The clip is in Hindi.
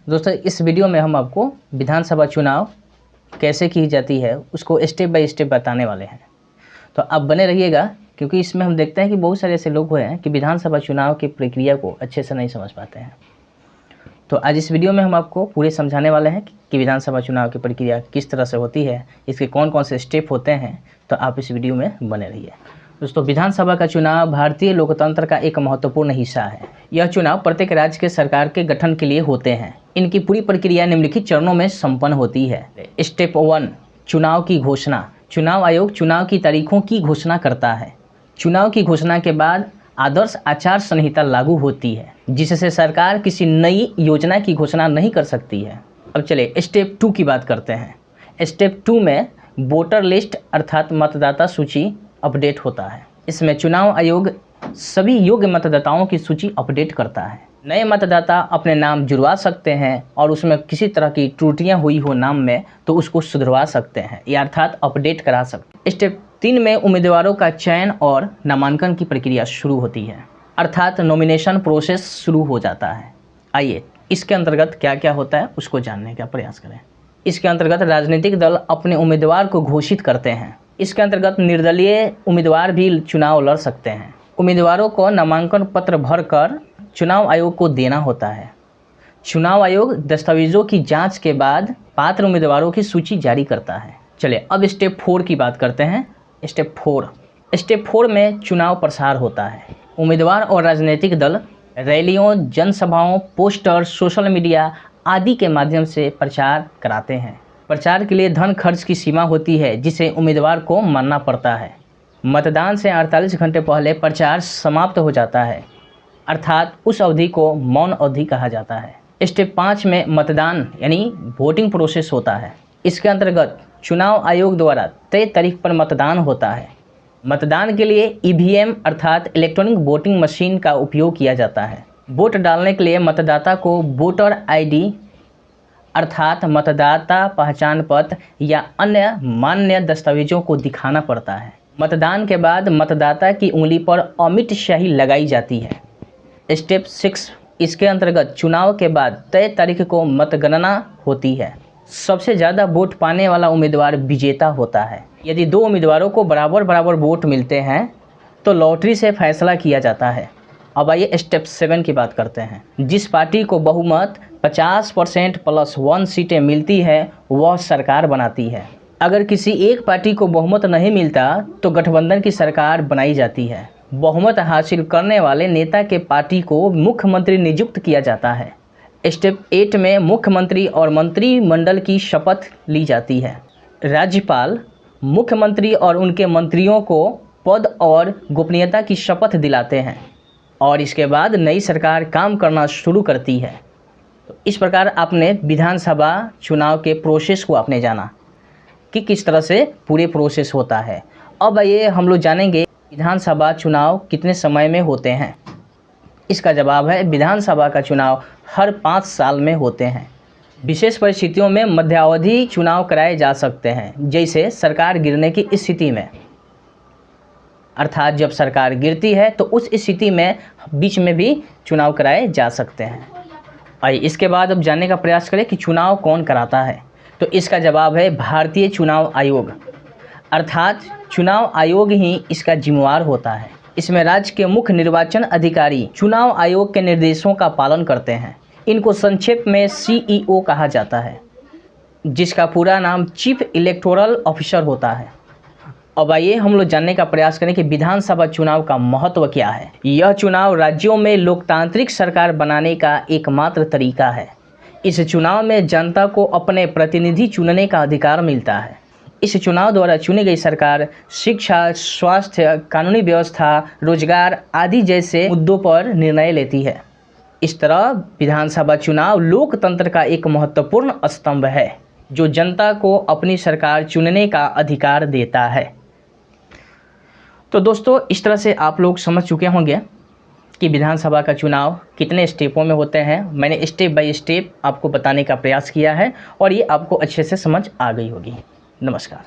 दोस्तों इस वीडियो में हम आपको विधानसभा चुनाव कैसे की जाती है उसको स्टेप बाय स्टेप बताने वाले हैं। तो आप बने रहिएगा, क्योंकि इसमें हम देखते हैं कि बहुत सारे ऐसे लोग हुए हैं कि विधानसभा चुनाव की प्रक्रिया को अच्छे से नहीं समझ पाते हैं। तो आज इस वीडियो में हम आपको पूरे समझाने वाले हैं कि विधानसभा चुनाव की प्रक्रिया किस तरह से होती है, इसके कौन कौन से स्टेप होते हैं। तो आप इस वीडियो में बने रहिए। दोस्तों विधानसभा का चुनाव भारतीय लोकतंत्र का एक महत्वपूर्ण हिस्सा है। यह चुनाव प्रत्येक राज्य के सरकार के गठन के लिए होते हैं। इनकी पूरी प्रक्रिया निम्नलिखित चरणों में संपन्न होती है। स्टेप 1, चुनाव की घोषणा। चुनाव आयोग चुनाव की तारीखों की घोषणा करता है। चुनाव की घोषणा के बाद आदर्श आचार संहिता लागू होती है, जिससे सरकार किसी नई योजना की घोषणा नहीं कर सकती है। अब चलिए स्टेप 2 की बात करते हैं। स्टेप 2 में वोटर लिस्ट अर्थात मतदाता सूची अपडेट होता है। इसमें चुनाव आयोग सभी योग्य मतदाताओं की सूची अपडेट करता है। नए मतदाता अपने नाम जुड़वा सकते हैं और उसमें किसी तरह की त्रुटियां हुई हो नाम में तो उसको सुधरवा सकते हैं, या अर्थात अपडेट करा सकते हैं। स्टेप 3 में उम्मीदवारों का चयन और नामांकन की प्रक्रिया शुरू होती है, अर्थात नॉमिनेशन प्रोसेस शुरू हो जाता है। आइए इसके अंतर्गत क्या क्या होता है उसको जानने का प्रयास करें। इसके अंतर्गत राजनीतिक दल अपने उम्मीदवार को घोषित करते हैं। इसके अंतर्गत निर्दलीय उम्मीदवार भी चुनाव लड़ सकते हैं। उम्मीदवारों को नामांकन पत्र भरकर चुनाव आयोग को देना होता है। चुनाव आयोग दस्तावेजों की जांच के बाद पात्र उम्मीदवारों की सूची जारी करता है। चलिए अब स्टेप 4 की बात करते हैं। स्टेप 4 में चुनाव प्रसार होता है। उम्मीदवार और राजनीतिक दल रैलियों, जनसभाओं, पोस्टर, सोशल मीडिया आदि के माध्यम से प्रचार कराते हैं। प्रचार के लिए धन खर्च की सीमा होती है, जिसे उम्मीदवार को मानना पड़ता है। मतदान से 48 घंटे पहले प्रचार समाप्त हो जाता है, अर्थात उस अवधि को मौन अवधि कहा जाता है। स्टेप 5 में मतदान यानी वोटिंग प्रोसेस होता है। इसके अंतर्गत चुनाव आयोग द्वारा तय तारीख पर मतदान होता है। मतदान के लिए ईवीएम अर्थात इलेक्ट्रॉनिक वोटिंग मशीन का उपयोग किया जाता है। वोट डालने के लिए मतदाता को वोटर आईडी अर्थात मतदाता पहचान पत्र या अन्य मान्य दस्तावेजों को दिखाना पड़ता है। मतदान के बाद मतदाता की उंगली पर अमिट स्याही लगाई जाती है। स्टेप 6, इसके अंतर्गत चुनाव के बाद तय तारीख को मतगणना होती है। सबसे ज़्यादा वोट पाने वाला उम्मीदवार विजेता होता है। यदि दो उम्मीदवारों को बराबर वोट मिलते हैं तो लॉटरी से फैसला किया जाता है। अब आइए स्टेप 7 की बात करते हैं। जिस पार्टी को बहुमत 50% + 1 सीटें मिलती है वह सरकार बनाती है। अगर किसी एक पार्टी को बहुमत नहीं मिलता तो गठबंधन की सरकार बनाई जाती है। बहुमत हासिल करने वाले नेता के पार्टी को मुख्यमंत्री नियुक्त किया जाता है। स्टेप 8 में मुख्यमंत्री और मंत्रिमंडल की शपथ ली जाती है। राज्यपाल मुख्यमंत्री और उनके मंत्रियों को पद और गोपनीयता की शपथ दिलाते हैं और इसके बाद नई सरकार काम करना शुरू करती है। तो इस प्रकार आपने विधानसभा चुनाव के प्रोसेस को आपने जाना कि किस तरह से पूरे प्रोसेस होता है। अब आइए हम लोग जानेंगे विधानसभा चुनाव कितने समय में होते हैं। इसका जवाब है विधानसभा का चुनाव हर 5 साल में होते हैं। विशेष परिस्थितियों में मध्यावधि चुनाव कराए जा सकते हैं, जैसे सरकार गिरने की स्थिति में, अर्थात जब सरकार गिरती है तो उस स्थिति में बीच में भी चुनाव कराए जा सकते हैं। आइए इसके बाद अब जानने का प्रयास करें कि चुनाव कौन कराता है। तो इसका जवाब है भारतीय चुनाव आयोग, अर्थात चुनाव आयोग ही इसका जिम्मेवार होता है। इसमें राज्य के मुख्य निर्वाचन अधिकारी चुनाव आयोग के निर्देशों का पालन करते हैं। इनको संक्षेप में CEO कहा जाता है, जिसका पूरा नाम चीफ इलेक्टोरल ऑफिसर होता है। अब आइए हम लोग जानने का प्रयास करें कि विधानसभा चुनाव का महत्व क्या है। यह चुनाव राज्यों में लोकतांत्रिक सरकार बनाने का एकमात्र तरीका है। इस चुनाव में जनता को अपने प्रतिनिधि चुनने का अधिकार मिलता है। इस चुनाव द्वारा चुनी गई सरकार शिक्षा, स्वास्थ्य, कानूनी व्यवस्था, रोजगार आदि जैसे मुद्दों पर निर्णय लेती है। इस तरह विधानसभा चुनाव लोकतंत्र का एक महत्वपूर्ण स्तंभ है, जो जनता को अपनी सरकार चुनने का अधिकार देता है। तो दोस्तों इस तरह से आप लोग समझ चुके होंगे कि विधानसभा का चुनाव कितने स्टेपों में होते हैं। मैंने स्टेप बाय स्टेप आपको बताने का प्रयास किया है और ये आपको अच्छे से समझ आ गई होगी। नमस्कार।